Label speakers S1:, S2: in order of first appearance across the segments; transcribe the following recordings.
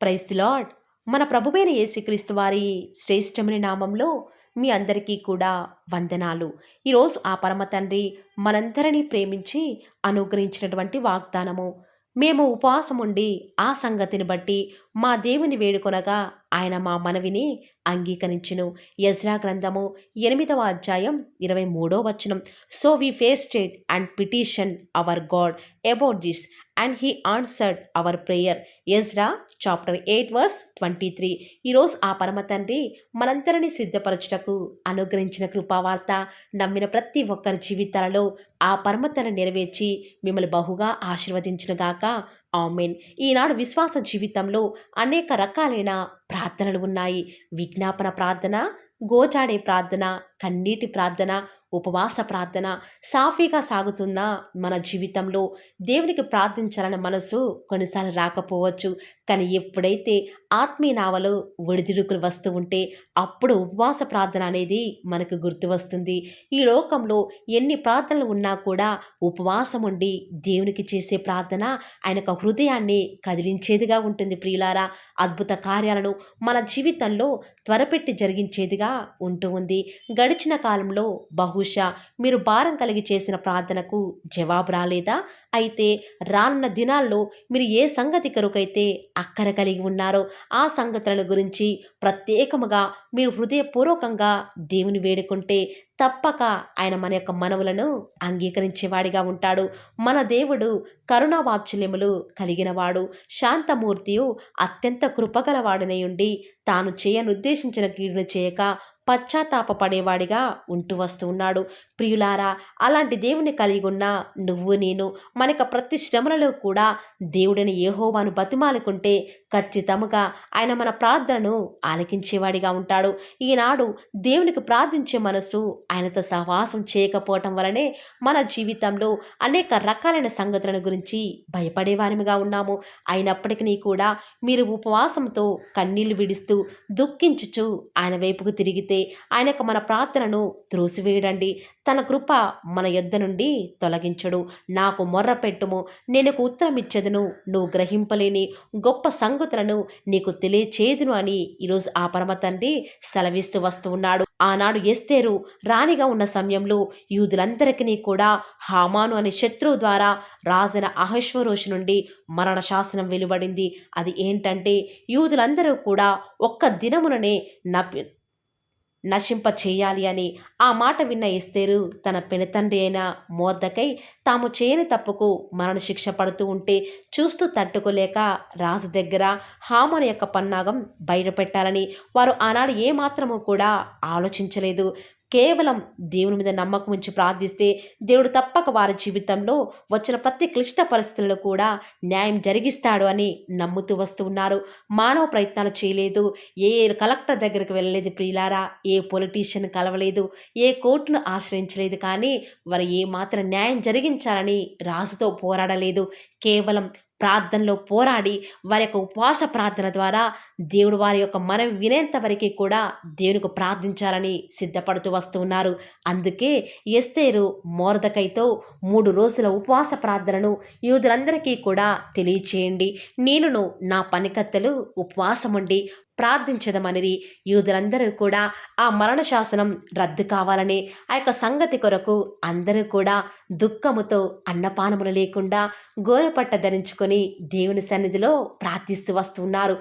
S1: Praise the lord. మన ప్రభువైన యేసుక్రీస్తు వారి శ్రేష్టమైన నామంలో మీ అందరికీ కూడా వందనాలు. ఈరోజు ఆ పరమ తండ్రి మనందరినీ ప్రేమించి అనుగ్రహించినటువంటి వాగ్దానము. మేము ఉపవాసం ఉండి ఆ సంగతిని బట్టి మా దేవుని వేడుకొనగా ఆయన మా మనవిని అంగీకరించును. యెజ్రా గ్రంథము 8వ అధ్యాయం 23వ వచనం. So we fasted and petition our God about this and he answered our prayer. Ezra chapter 8 verse 23. ఈరోజు ఆ పరమ తండ్రి మనందరినీ సిద్ధపరచుటకు అనుగ్రహించిన కృపావార్త నమ్మిన ప్రతి ఒక్కరి జీవితాలలో ఆ పరమతను నెరవేర్చి మిమ్మల్ని బహుగా ఆశీర్వదించునుగాక. ఆమెన్. ఈనాడు విశ్వాస జీవితంలో అనేక రకాలైన ప్రార్థనలు ఉన్నాయి. విజ్ఞాపన ప్రార్థన, గోచాడే ప్రార్థన, కన్నీటి ప్రార్థన, ఉపవాస ప్రార్థన. సాఫీగా సాగుతున్న మన జీవితంలో దేవునికి ప్రార్థించాలన్న మనసు కొన్నిసార్లు రాకపోవచ్చు. కానీ ఎప్పుడైతే ఆత్మీయ నావలో ఒడిదుడుకులు వస్తూ ఉంటే అప్పుడు ఉపవాస ప్రార్థన అనేది మనకు గుర్తు వస్తుంది. ఈ లోకంలో ఎన్ని ప్రార్థనలు ఉన్నా కూడా ఉపవాసం ఉండి దేవునికి చేసే ప్రార్థన ఆయన యొక్క హృదయాన్ని కదిలించేదిగా ఉంటుంది. ప్రియులారా, అద్భుత కార్యాలను మన జీవితంలో త్వరపెట్టి జరిగించేదిగా ఉంటూ ఉంది. గడిచిన కాలంలో బహుశా మీరు భారం కలిగి చేసిన ప్రార్థనకు జవాబు రాలేదా? అయితే రానున్న దినాల్లో మీరు ఏ సంగతి కొరకైతే అక్కర కలిగి ఉన్నారో ఆ సంగతులను గురించి ప్రత్యేకముగా మీరు హృదయపూర్వకంగా దేవుని వేడుకుంటే తప్పక ఆయన మన యొక్క మనవులను అంగీకరించేవాడిగా ఉంటాడు. మన దేవుడు కరుణావాత్సల్యములు కలిగినవాడు, శాంతమూర్తియు, అత్యంత కృపగలవాడినై ఉండి తాను చేయనుద్దేశించిన కీడును చేయక పశ్చాత్తాపపడేవాడిగా ఉంటూ వస్తూ ఉన్నాడు. ప్రియులారా, అలాంటి దేవుని కలిగి ఉన్న నువ్వు నేను మనక ప్రతి శ్రమలలో కూడా దేవుడిని యెహోవాను బతిమాలుకుంటే ఖచ్చితముగా ఆయన మన ప్రార్థనను ఆలకించేవాడిగా ఉంటాడు. ఈనాడు దేవునికి ప్రార్థించే మనసు ఆయనతో సహవాసం చేయకపోవటం వలనే మన జీవితంలో అనేక రకాలైన సంగతులను గురించి భయపడేవారిగా ఉన్నాము. అయినప్పటికీ కూడా మీరు ఉపవాసంతో కన్నీళ్లు విడుస్తూ దుఃఖించుచు ఆయన వైపుకు తిరిగితే ఆయనకు మన ప్రార్థనను త్రోసివేయడండి. తన కృప మన యొద్ద నుండి తొలగించడు. నాకు మొర్ర పెట్టుము, నేను నీకు ఉత్తరం ఇచ్చేదను, నువ్వు గ్రహింపలేని గొప్ప సంగతులను నీకు తెలియచేదును అని ఈరోజు ఆ పరమ తండ్రి సెలవిస్తూ వస్తూ ఉన్నాడు. ఆనాడు ఎస్తేరు రాణిగా ఉన్న సమయంలో యూదులందరికీ కూడా హామాను అనే శత్రువు ద్వారా రాజైన అహష్వేరోషు నుండి మరణ శాసనం వెలువడింది. అది ఏంటంటే యూదులందరూ కూడా ఒక్క దినముననే నశింప చేయాలి అని. ఆ మాట విన్న ఎస్తేరు తన పెనతండ్రి అయిన మొర్దెకై తాము చేయని తప్పుకు మరణశిక్ష పడుతూ ఉంటే చూస్తూ తట్టుకోలేక రాజు దగ్గర హామాను యొక్క పన్నాగం బయటపెట్టాలని వారు ఆనాడు ఏమాత్రము కూడా ఆలోచించలేదు. కేవలం దేవుని మీద నమ్మకం ఉంచి ప్రార్థిస్తే దేవుడు తప్పక వారి జీవితంలో వచ్చిన ప్రతి క్లిష్ట పరిస్థితుల్లో కూడా న్యాయం జరిగిస్తాడు అని నమ్ముతూ వస్తూ ఉన్నారు. మానవ ప్రయత్నాలు చేయలేదు. ఏ కలెక్టర్ దగ్గరికి వెళ్ళలేదు ప్రియులారా, ఏ పొలిటీషియన్ కలవలేదు, ఏ కోర్టును ఆశ్రయించలేదు. కానీ వారు ఏమాత్రం న్యాయం జరిగించాలని రాజుతో పోరాడలేదు. కేవలం ప్రార్థనలో పోరాడి వారి యొక్క ఉపవాస ప్రార్థన ద్వారా దేవుడు వారి యొక్క మనవి వినేంత వరకు కూడా దేవునికి ప్రార్థించాలని సిద్ధపడుతూ వస్తూ ఉన్నారు. అందుకే ఎస్తేరు మొర్దెకైతో 3 రోజుల ఉపవాస ప్రార్థనను యూదులందరికీ కూడా తెలియచేయండి, నేనును నా పనికత్తెలు ఉపవాసం ఉండి ప్రార్థించదమనిరి. యూదులందరూ కూడా ఆ మరణ శాసనం రద్దు కావాలని ఆ యొక్క సంగతి కొరకు అందరూ కూడా దుఃఖముతో అన్నపానములు లేకుండా గోనెపట్ట ధరించుకొని దేవుని సన్నిధిలో ప్రార్థిస్తూ వస్తున్నారు.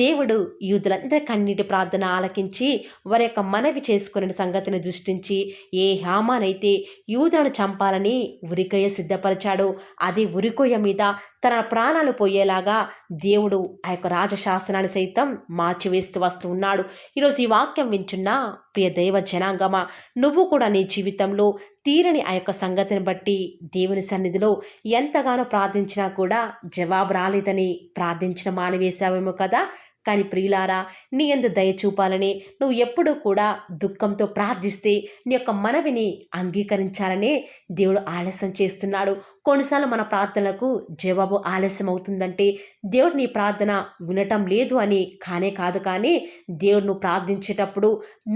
S1: దేవుడు యూదులందరి కన్నీటి ప్రార్థన ఆలకించి వారి యొక్క మనవి చేసుకునే సంగతిని దృష్టించి ఏ హామానైతే యూదులను చంపాలని ఉరికొయ్య సిద్ధపరిచాడో అదే ఉరికొయ్య మీద తన ప్రాణాలు పోయేలాగా దేవుడు ఆ యొక్క రాజశాసనాన్ని సైతం మార్చివేస్తూ వస్తూ ఉన్నాడు. ఈరోజు ఈ వాక్యం వింటున్న ప్రియ దైవ జనాంగమా, నువ్వు కూడా నీ జీవితంలో తీరని ఆ యొక్క సంగతిని బట్టి దేవుని సన్నిధిలో ఎంతగానో ప్రార్థించినా కూడా జవాబు రాలేదని ప్రార్థించిన మానివేశావేమో కదా. కానీ ప్రియులారా, నీ యందు దయ చూపాలని నువ్వు ఎప్పుడూ కూడా దుఃఖంతో ప్రార్థిస్తే నీ యొక్క మనవిని అంగీకరించాలనే దేవుడు ఆలస్యం చేస్తున్నాడు. కొన్నిసార్లు మన ప్రార్థనలకు జవాబు ఆలస్యం అవుతుందంటే దేవుడు నీ ప్రార్థన వినటం లేదు అని కానే కాదు. కానీ దేవుడు నువ్వు ప్రార్థించేటప్పుడు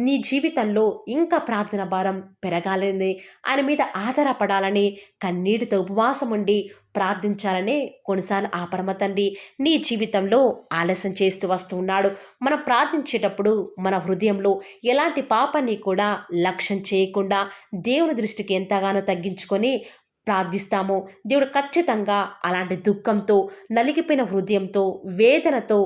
S1: నీ జీవితంలో ఇంకా ప్రార్థన భారం పెరగాలని, ఆయన మీద ఆధారపడాలని కన్నీటితో ఉపవాసం ఉండి ప్రార్థించాలనే కొన్నిసార్లు ఆ పరమ తండ్రి నీ జీవితంలో ఆలస్యం చేస్తూ వస్తూ ఉన్నాడు. మనం ప్రార్థించేటప్పుడు మన హృదయంలో ఎలాంటి పాపాన్ని కూడా లక్ష్యం చేయకుండా దేవుని దృష్టికి ఎంతగానో తగ్గించుకొని ప్రార్థిస్తామో దేవుడు ఖచ్చితంగా అలాంటి దుఃఖంతో, నలిగిపోయిన హృదయంతో, వేదనతో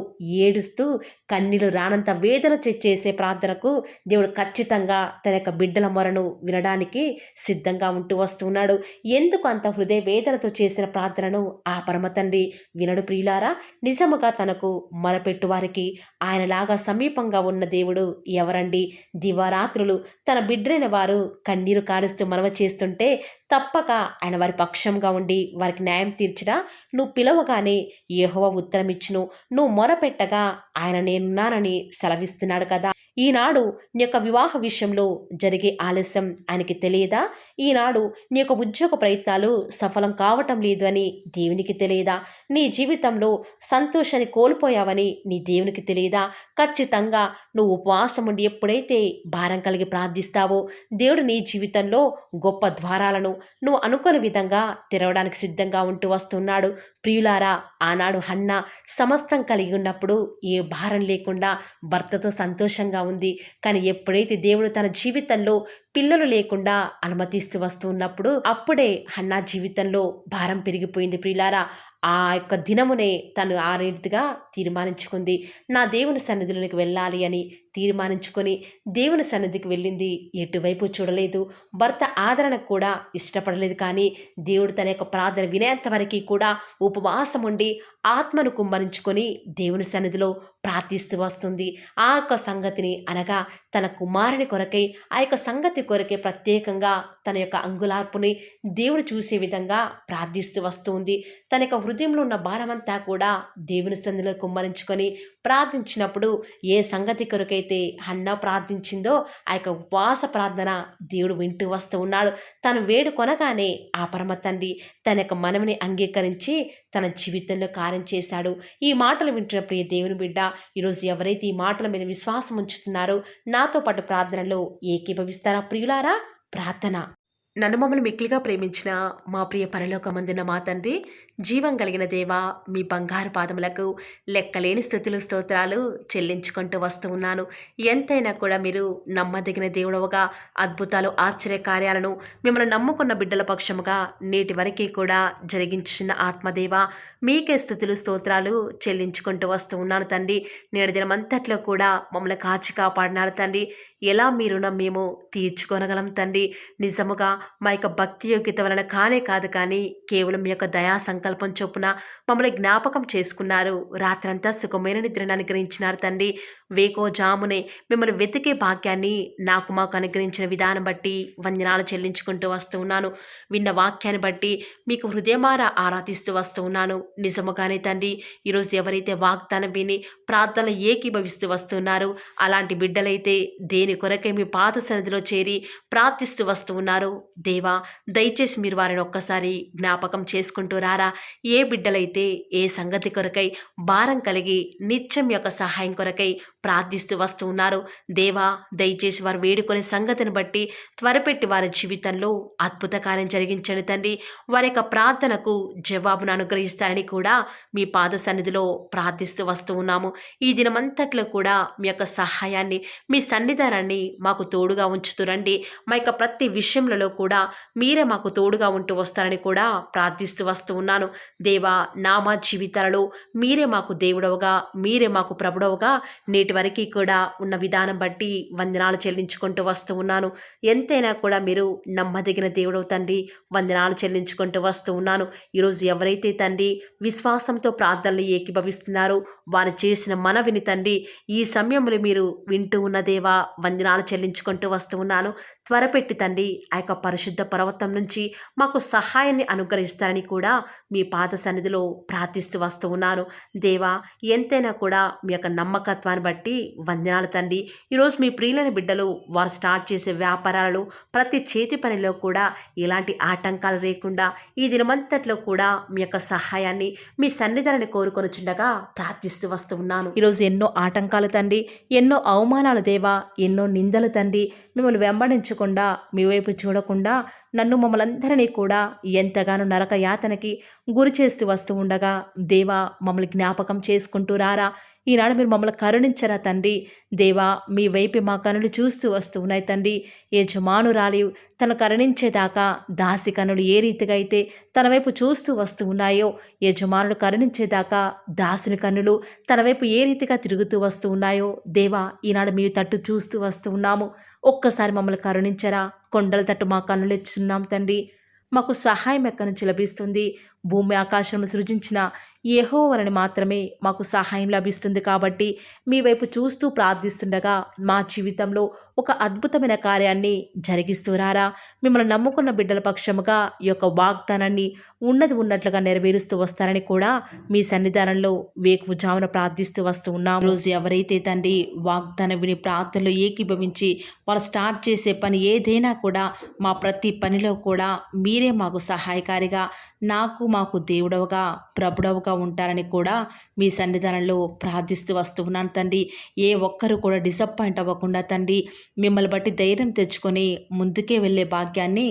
S1: ఏడుస్తూ కన్నీళ్లు రానంత వేదన చేసే ప్రార్థనకు దేవుడు ఖచ్చితంగా తన యొక్క బిడ్డల మొరను వినడానికి సిద్ధంగా ఉంటూ వస్తున్నాడు. ఎందుకు అంత హృదయ వేదనతో చేసిన ప్రార్థనను ఆ పరమ తండ్రి వినడు ప్రియులారా? నిజముగా తనకు మొరపెట్టు వారికి ఆయనలాగా సమీపంగా ఉన్న దేవుడు ఎవరండి? దివారాత్రులు తన బిడ్డలైన వారు కన్నీరు కారుస్తూ మనవ చేస్తుంటే తప్పక ఆయన వారి పక్షంగా ఉండి వారికి న్యాయం తీర్చినా, నువ్వు పిలవగానే యెహోవా ఉత్తరమిచ్చును, నువ్వు మొరపెట్టగా ఆయన నేనున్నానని సెలవిస్తున్నాడు కదా. ఈనాడు నీ యొక్క వివాహ విషయంలో జరిగే ఆలస్యం ఆయనకి తెలియదా? ఈనాడు నీ యొక్క ఉద్యోగ ప్రయత్నాలు సఫలం కావటం లేదు అని దేవునికి తెలియదా? నీ జీవితంలో సంతోషాన్ని కోల్పోయావని నీ దేవునికి తెలియదా? ఖచ్చితంగా నువ్వు ఉపవాసం ఉండి ఎప్పుడైతే భారం కలిగి ప్రార్థిస్తావో దేవుడు నీ జీవితంలో గొప్ప ద్వారాలను నువ్వు అనుకోని విధంగా తెరవడానికి సిద్ధంగా ఉంటూ వస్తున్నాడు. ప్రియులారా, ఆనాడు హన్న సమస్తం కలిగి ఉన్నప్పుడు ఏ భారం లేకుండా భర్తతో సంతోషంగా ఉంది. కానీ ఎప్పుడైతే దేవుడు తన జీవితంలో పిల్లలు లేకుండా అనుమతిస్తూ వస్తూ ఉన్నప్పుడు అప్పుడే హన్నా జీవితంలో భారం పెరిగిపోయింది. ప్రియులారా, ఆ యొక్క దినమునే తను ఆ రీతిగా తీర్మానించుకుంది. నా దేవుని సన్నిధిలోనికి వెళ్ళాలి అని తీర్మానించుకొని దేవుని సన్నిధికి వెళ్ళింది. ఎటువైపు చూడలేదు. భర్త ఆదరణకు కూడా ఇష్టపడలేదు. కానీ దేవుడు తన యొక్క ప్రార్థన వినేంత వరకు కూడా ఉపవాసం ఉండి ఆత్మను కుమ్మరించుకొని దేవుని సన్నిధిలో ప్రార్థిస్తూ వస్తుంది. ఆ యొక్క సంగతిని అనగా తన కుమారుని కొరకై ఆ యొక్క సంగతి కొరకే ప్రత్యేకంగా తన యొక్క అంగుళార్పుని దేవుడు చూసే విధంగా ప్రార్థిస్తూ వస్తుంది. తన యొక్క హృదయంలో ఉన్న భారమంతా కూడా దేవుని సన్నిధిలో కుమ్మరించుకొని ప్రార్థించినప్పుడు ఏ సంగతి కొరకైతే హన్న ప్రార్థించిందో ఆ యొక్క ఉపవాస ప్రార్థన దేవుడు వింటూ వస్తూ ఉన్నాడు. తను వేడుకొనగానే ఆ పరమ తండ్రి తన యొక్క మనవిని అంగీకరించి తన జీవితంలో కార్యం చేశాడు. ఈ మాటలు వింటున్న ప్రియ దేవుని బిడ్డ, ఈరోజు ఎవరైతే ఈ మాటల మీద విశ్వాసం ఉంచుతున్నారో నాతో పాటు ప్రార్థనలో ఏకీభవిస్తారా ప్రియులారా? ప్రార్థన. నన్ను మమ్మల్ని మిక్కిలిగా ప్రేమించిన మా ప్రియ పరలోకమందున్న మా తండ్రి, జీవం కలిగిన దేవా, మీ బంగారు పాదములకు లెక్కలేని స్తుతులు స్తోత్రాలు చెల్లించుకుంటూ వస్తూ ఉన్నాను. ఎంతైనా కూడా మీరు నమ్మదగిన దేవుడవుగా అద్భుతాలు ఆశ్చర్య కార్యాలను మిమ్మల్ని నమ్ముకున్న బిడ్డల పక్షముగా నేటి వరకు కూడా జరిగించిన ఆత్మదేవ, మీకే స్తుతులు స్తోత్రాలు చెల్లించుకుంటూ వస్తూ ఉన్నాను తండ్రి. నేడు దినమంతట్లో కూడా మమ్మల్ని కాచి కాపాడినారు తండ్రి. ఎలా మీ రుణం మేము తీర్చుకొనగలం తండ్రి? నిజముగా మా యొక్క భక్తి యోగ్యత వలన కానే కాదు, కానీ కేవలం మీ యొక్క దయా సంకల్పం చొప్పున మమ్మల్ని జ్ఞాపకం చేసుకున్నారు. రాత్రంతా సుఖమైన నిద్రను అనుగ్రహించినారు తండ్రి. వేకో జామునే మిమ్మల్ని వెతికే భాగ్యాన్ని మాకు అనుగ్రహించిన విధానం బట్టి వందనాలు చెల్లించుకుంటూ వస్తూ ఉన్నాను. విన్న వాక్యాన్ని బట్టి మీకు హృదయమారా ఆరాధిస్తూ వస్తూ ఉన్నాను. నిజముగానే తండ్రి, ఈరోజు ఎవరైతే వాగ్దానం విని ప్రార్థనలు ఏకీభవిస్తూ వస్తున్నారు, అలాంటి బిడ్డలైతే దేని కొరకే మీ పాద సన్నిధిలో చేరి ప్రార్థిస్తూ వస్తూ ఉన్నారు. దేవా, దయచేసి మీరు వారిని ఒక్కసారి జ్ఞాపకం చేసుకుంటూ రారా. ఏ బిడ్డలైతే ఏ సంగతి కొరకై భారం కలిగి నిత్యం యొక్క సహాయం కొరకై ప్రార్థిస్తూ వస్తూ ఉన్నారు, దేవా దయచేసి వారు వేడుకునే సంగతిని బట్టి త్వరపెట్టి వారి జీవితంలో అద్భుత కార్యం జరిగించండి తండ్రి. వారి యొక్క ప్రార్థనకు జవాబును అనుగ్రహిస్తారని కూడా మీ పాద సన్నిధిలో ప్రార్థిస్తూ వస్తూ ఉన్నాము. ఈ దినమంతట్లో కూడా మీ యొక్క సహాయాన్ని, మీ సన్నిధానాన్ని మాకు తోడుగా ఉంచుతురండి. మా యొక్క ప్రతి విషయంలో కూడా మీరే మాకు తోడుగా ఉంటూ వస్తారని కూడా ప్రార్థిస్తూ వస్తూ ఉన్నాను. దేవా, మా జీవితాలలో మీరే మాకు దేవుడవుగా, మీరే మాకు ప్రభుడవుగా నేటి వరకు కూడా ఉన్న విధానం బట్టి వందనాలు చెల్లించుకుంటూ వస్తూ ఉన్నాను. ఎంతైనా కూడా మీరు నమ్మదగిన దేవుడవు తండ్రి, వందనాలు చెల్లించుకుంటూ వస్తూ ఉన్నాను. ఈరోజు ఎవరైతే తండ్రి విశ్వాసంతో ప్రార్థనలు ఏకీభవిస్తున్నారో వారు చేసిన మనవిని తండ్రి ఈ సమయంలో మీరు వింటూ ఉన్న దేవా, వందనాలు చెల్లించుకుంటూ వస్తూ ఉన్నాను. త్వరపెట్టి తండ్రి ఆ యొక్క పరిశుద్ధ పర్వతం నుంచి మాకు సహాయాన్ని అనుగ్రహిస్తారని కూడా మీ పాద సన్నిధిలో ప్రార్థిస్తూ వస్తూ ఉన్నాను. దేవా, ఎంతైనా కూడా మీ యొక్క నమ్మకత్వాన్ని బట్టి వందనాలు తండ్రి. ఈరోజు మీ ప్రియులైన బిడ్డలు వారు స్టార్ట్ చేసే వ్యాపారాలు, ప్రతి చేతి పనిలో కూడా ఎలాంటి ఆటంకాలు లేకుండా ఈ దినమంతట్లో కూడా మీ యొక్క సహాయాన్ని, మీ సన్నిధానాన్ని కోరుకొనుచుండగా ప్రార్థిస్తూ వస్తూ ఉన్నాను. ఈరోజు ఎన్నో ఆటంకాలు తండ్రి, ఎన్నో అవమానాలు దేవా, ఎన్నో నిందలు తండ్రి, మిమ్మల్ని వెంబడించకుండా, మీ వైపు చూడకుండా నన్ను మమ్మల్ందరినీ కూడా ఎంతగానో నరక యాతనకి గురి చేస్తూ వస్తూ ఉండగా, దేవా మమ్మల్ని జ్ఞాపకం చేసుకుంటూ రారా. ఈనాడు మీరు మమ్మల్ని కరుణించరా తండ్రి. దేవా మీ వైపే మా కనులు చూస్తూ వస్తూ ఉన్నాయి తండ్రి. యజమానురాలి తను కరుణించేదాకా దాసి కనులు ఏ రీతిగా అయితే తన వైపు చూస్తూ వస్తూ ఉన్నాయో, యజమానుడు కరుణించేదాకా దాసుని కన్నులు తన వైపు ఏ రీతిగా తిరుగుతూ వస్తూ ఉన్నాయో, దేవా ఈనాడు మీ తట్టు చూస్తూ వస్తూ ఉన్నాము. ఒక్కసారి మమ్మల్ని కరుణించరా. కొండల తట్టు మా కన్నులు ఎచ్చున్నాం తండ్రి. మాకు సహాయం ఎక్కడి నుంచి లభిస్తుంది? భూమి ఆకాశం సృజించిన యెహోవాని మాత్రమే మాకు సహాయం లభిస్తుంది. కాబట్టి మీ వైపు చూస్తూ ప్రార్థిస్తుండగా మా జీవితంలో ఒక అద్భుతమైన కార్యాన్ని జరిగిస్తూ రారా. మిమ్మల్ని నమ్ముకున్న బిడ్డల పక్షముగా ఈ యొక్క వాగ్దానాన్ని ఉన్నది ఉన్నట్లుగా నెరవేరుస్తూ వస్తారని కూడా మీ సన్నిధానంలో వేకువజామున ప్రార్థిస్తూ వస్తూ ఉన్నాం. రోజు ఎవరైతే తండ్రి వాగ్దానం విని ప్రార్థనలో ఏకీభవించి వారు స్టార్ట్ చేసే పని ఏదైనా కూడా మా ప్రతి పనిలో కూడా మీరే మాకు సహాయకారిగా, మాకు దేవుడవుగా, ప్రభుడవుగా ఉంటారని కూడా మీ సన్నిధానంలో ప్రార్థిస్తూ వస్తూ ఉన్నాను తండ్రి. ఏ ఒక్కరు కూడా డిసప్పాయింట్ అవ్వకుండా తండ్రి, మిమ్మల్ని బట్టి ధైర్యం తెచ్చుకొని ముందుకే వెళ్ళే భాగ్యాన్ని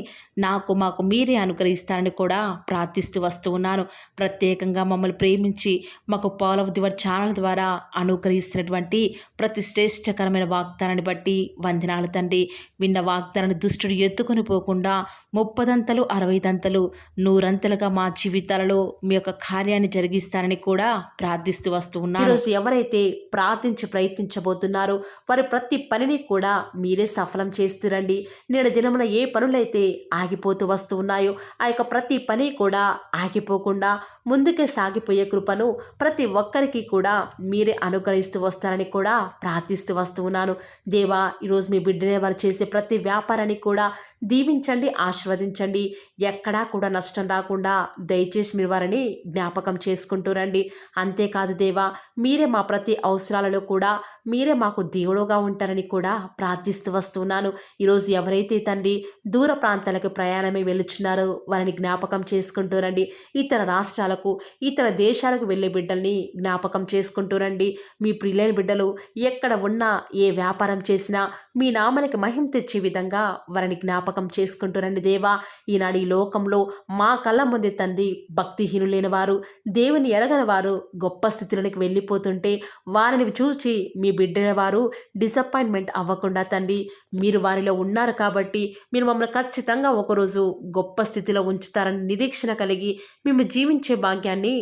S1: మాకు మీరే అనుగ్రహిస్తారని కూడా ప్రార్థిస్తూ వస్తూ ఉన్నాను. ప్రత్యేకంగా మమ్మల్ని ప్రేమించి మాకు Paul of the word channel ద్వారా అనుగ్రహిస్తున్నటువంటి ప్రతి శ్రేష్టకరమైన వాగ్దానాన్ని బట్టి వందనాలు తండ్రి. విన్న వాగ్దానాన్ని దుష్టుడు ఎత్తుకొని పోకుండా 30 60 100 మా జీవితాలలో మీ యొక్క కార్యాన్ని జరిగిస్తారని కూడా ప్రార్థిస్తూ వస్తూ ఉన్నారు. ఈరోజు ఎవరైతే ప్రార్థించి ప్రయత్నించబోతున్నారో వారి ప్రతి పనిని కూడా మీరే సఫలం చేస్తురండి. నేడు దినమున ఏ పనులైతే ఆగిపోతూ వస్తూ ఉన్నాయో ఆ యొక్క ప్రతి పని కూడా ఆగిపోకుండా ముందుకే సాగిపోయే కృపను ప్రతి ఒక్కరికి కూడా మీరే అనుగ్రహిస్తూ వస్తారని కూడా ప్రార్థిస్తూ వస్తూ ఉన్నాను. దేవా ఈరోజు మీ బిడ్డనే వారు చేసే ప్రతి వ్యాపారాన్ని కూడా దీవించండి, ఆశీర్వదించండి. ఎక్కడా కూడా నష్టం రాకుండా దయచేసి మీరు వారిని జ్ఞాపకం చేసుకుంటూ రండి. అంతేకాదు దేవా, మీరే మా ప్రతి అవసరాలలో కూడా మీరే మాకు దేవుడుగా ఉంటారని కూడా ప్రార్థిస్తూ వస్తున్నాను. ఈరోజు ఎవరైతే తండ్రి దూర ప్రాంతాలకు ప్రయాణమే వెళుచున్నారో వారిని జ్ఞాపకం చేసుకుంటూ రండి. ఇతర రాష్ట్రాలకు, ఇతర దేశాలకు వెళ్ళే బిడ్డల్ని జ్ఞాపకం చేసుకుంటూ రండి. మీ ప్రియులైన బిడ్డలు ఎక్కడ ఉన్నా, ఏ వ్యాపారం చేసినా మీ నామానికి మహిమ తెచ్చే విధంగా వారిని జ్ఞాపకం చేసుకుంటూ రండి దేవా. ఈనాడు ఈ లోకంలో మా కళ్ళ ముందే తండ్రి భక్తిహీనులైన వారు, దేవుని ఎరగని వారు గొప్ప స్థితిలోనికి వెళ్ళిపోతుంటే వారిని చూసి మీ బిడ్డల వారు డిసప్పాయింట్మెంట్ అవ్వకుండా తండ్రి, మీరు వారిలో ఉన్నారు కాబట్టి మీరు మమ్మల్ని ఖచ్చితంగా ఒకరోజు గొప్ప స్థితిలో ఉంచుతారని నిరీక్షణ కలిగి మేము జీవించే భాగ్యాన్ని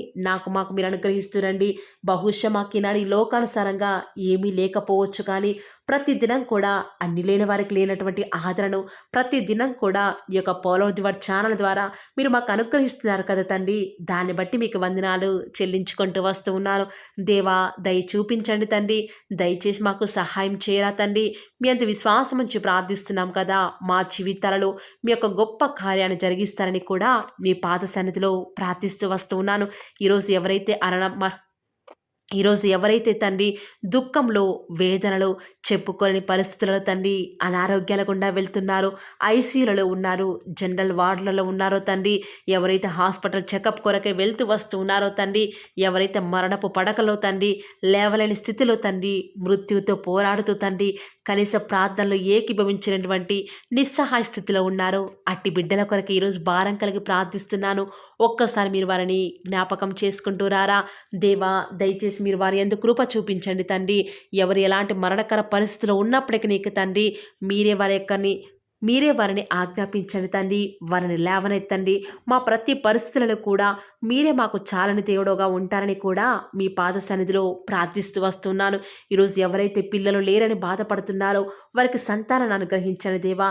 S1: మాకు మీరు అనుగ్రహిస్తురండి. బహుశా మాకు ఈనాడు ఈ లోకానుసారంగా ఏమీ లేకపోవచ్చు, కానీ ప్రతిదినం కూడా అన్ని లేని వారికి లేనటువంటి ఆదరణను ప్రతిదినం కూడా ఈ యొక్క Paul of the word channel ద్వారా మీరు మాకు అనుగ్రహిస్తున్నారు కదా తండ్రి. దాన్ని బట్టి మీకు వందనాలు చెల్లించుకుంటూ వస్తూ ఉన్నాను. దేవా దయ చూపించండి తండ్రి, దయచేసి మాకు సహాయం చేయరా తండ్రి. మీ అంత విశ్వాసం నుంచి ప్రార్థిస్తున్నాం కదా, మా జీవితాలలో మీ యొక్క గొప్ప కార్యాన్ని జరిగిస్తారని కూడా మీ పాద సన్నిధిలో ప్రార్థిస్తూ వస్తూ ఉన్నాను. ఈరోజు ఎవరైతే తండ్రి దుఃఖంలో, వేదనలో, చెప్పుకోలేని పరిస్థితులలో తండ్రి అనారోగ్యాల గుండా వెళ్తున్నారో, ఐసీయూలలో ఉన్నారు, జనరల్ వార్డులలో ఉన్నారో తండ్రి, ఎవరైతే హాస్పిటల్ చెకప్ కొరకే వెళ్తూ వస్తూ ఉన్నారో తండ్రి, ఎవరైతే మరణపు పడకలో తండ్రి లేవలేని స్థితిలో తండ్రి మృత్యుతో పోరాడుతూ తండ్రి కనీస ప్రార్థనలో ఏకీభవించినటువంటి నిస్సహాయ స్థితిలో ఉన్నారో అట్టి బిడ్డల కొరకు ఈరోజు భారం కలిగి ప్రార్థిస్తున్నాను. ఒక్కసారి మీరు వారిని జ్ఞాపకం చేసుకుంటూ రారా దేవా. దయచేసి మీరు వారి యందు కృప చూపించండి తండ్రి. ఎవరు ఎలాంటి మరణకర పరిస్థితిలో ఉన్నప్పటికీ నీకు తండ్రి మీరే వారిని ఆజ్ఞాపించండి తండ్రి. వారిని లేవనెత్తండి. మా ప్రతి పరిస్థితులలో కూడా మీరే మాకు చాలని దేవుడుగా ఉంటారని కూడా మీ పాద సన్నిధిలో ప్రార్థిస్తూ వస్తున్నాను. ఈరోజు ఎవరైతే పిల్లలు లేరని బాధపడుతున్నారో వారికి సంతానాన్ని అనుగ్రహించండి దేవా.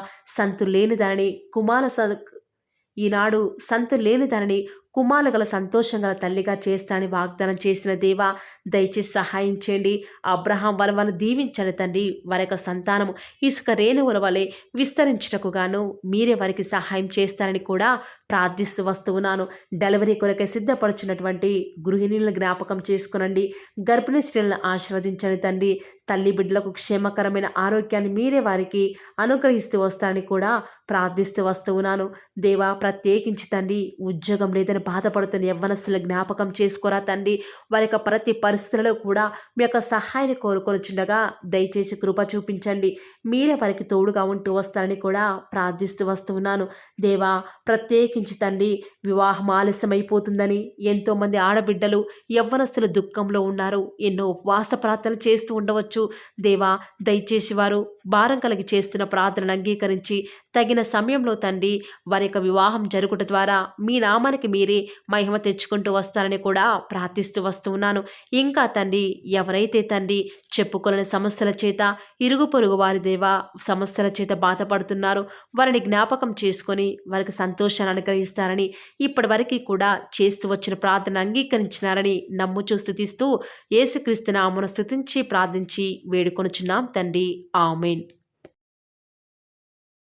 S1: ఈనాడు సంతు లేని దానిని కుమారులు గల సంతోషం గల తల్లిగా చేస్తానని వాగ్దానం చేసిన దేవా, దయచేసి సహాయం చేయండి. అబ్రహాం వారిని దీవించండి తండ్రి. వారి యొక్క సంతానము ఇసుక రేణువుల వలె విస్తరించుటకు గాను మీరే వారికి సహాయం చేస్తారని కూడా ప్రార్థిస్తూ వస్తూ ఉన్నాను. డెలివరీ కొరకై సిద్ధపడుచున్నటువంటి గృహిణులను జ్ఞాపకం చేసుకునండి. గర్భిణీ స్త్రీలను ఆశీర్వదించండి తండ్రి. తల్లి బిడ్డలకు క్షేమకరమైన ఆరోగ్యాన్ని మీరే వారికి అనుగ్రహిస్తూ వస్తారని కూడా ప్రార్థిస్తూ వస్తూ ఉన్నాను. దేవా, ప్రత్యేకించి తండ్రి ఉద్యోగం లేదని బాధపడుతున్న యవ్వనస్తుల జ్ఞాపకం చేసుకోరా తండ్రి. వారి యొక్క ప్రతి పరిస్థితులలో కూడా మీ యొక్క సహాయాన్ని కోరుకొనిచుండగా దయచేసి కృప చూపించండి. మీరే వారికి తోడుగా ఉంటూ వస్తారని కూడా ప్రార్థిస్తూ వస్తూ ఉన్నాను. దేవా, ప్రత్యేకించి తండ్రి వివాహం ఆలస్యమైపోతుందని ఎంతోమంది ఆడబిడ్డలు యవ్వనస్తులు దుఃఖంలో ఉన్నారు. ఎన్నో ఉపవాస ప్రార్థనలు చేస్తూ ఉండవచ్చు. దేవా, దయచేసి వారు భారం కలిగి చేస్తున్న ప్రార్థనను అంగీకరించి తగిన సమయంలో తండ్రి వారి యొక్క వివాహం జరుగుట ద్వారా మీ నామానికి మీరే మహిమ తెచ్చుకుంటూ వస్తారని కూడా ప్రార్థిస్తూ వస్తూ ఉన్నాను. ఇంకా తండ్రి ఎవరైతే తండ్రి చెప్పుకోలేని సమస్యల చేత ఇరుగు పొరుగు వారి దేవా సమస్యల చేత బాధపడుతున్నారో వారిని జ్ఞాపకం చేసుకొని వారికి సంతోషాన్ని అనుగ్రహిస్తారని ఇప్పటి వరకు కూడా చేస్తూ వచ్చిన ప్రార్థన అంగీకరించినారని నమ్ముచూ స్తుతిస్తూ యేసుక్రీస్తు నామమున స్తుతించి ప్రార్థించి వేడుకొనుచున్నాం తండ్రి. ఆమేన్.